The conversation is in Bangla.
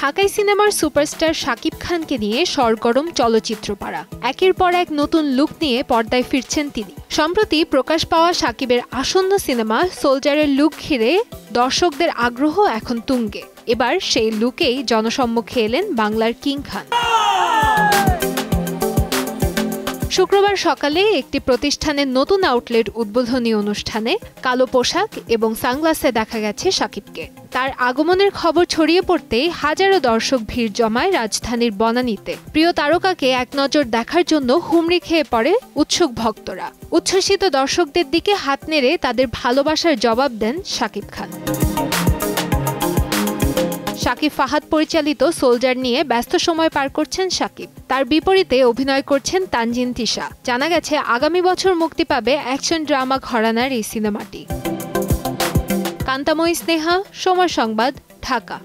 ঢাকাই সিনেমার সুপারস্টার শাকিব খানকে নিয়ে সরগরম চলচ্চিত্র পাড়া। একের পর এক নতুন লুক নিয়ে পর্দায় ফিরছেন তিনি। সম্প্রতি প্রকাশ পাওয়া শাকিবের আসন্ন সিনেমা সোলজারের লুক ঘিরে দর্শকদের আগ্রহ এখন তুঙ্গে। এবার সেই লুকেই জনসম্মুখে এলেন বাংলার কিং খান। শুক্রবার সকালে একটি প্রতিষ্ঠানের নতুন আউটলেট উদ্বোধনী অনুষ্ঠানে কালো পোশাক এবং সানগ্লাসে দেখা গেছে শাকিবকে। তার আগমনের খবর ছড়িয়ে পড়তেই হাজারো দর্শক ভিড় জমায় রাজধানীর বনানীতে। প্রিয় তারকাকে এক নজর দেখার জন্য হুমড়ি খেয়ে পড়ে উৎসুক ভক্তরা। উচ্ছ্বসিত দর্শকদের দিকে হাত নেড়ে তাদের ভালোবাসার জবাব দেন শাকিব খান। শাকিব ফাহাদ পরিচালিত সোলজার নিয়ে ব্যস্ত সময় পার করছেন শাকিব। তার বিপরীতে অভিনয় করছেন তানজিন তিশা। জানা গেছে আগামী বছর মুক্তি পাবে অ্যাকশন ড্রামা ঘরানার এই সিনেমাটি। কান্তাময়ী স্নেহা, সময় সংবাদ, ঢাকা।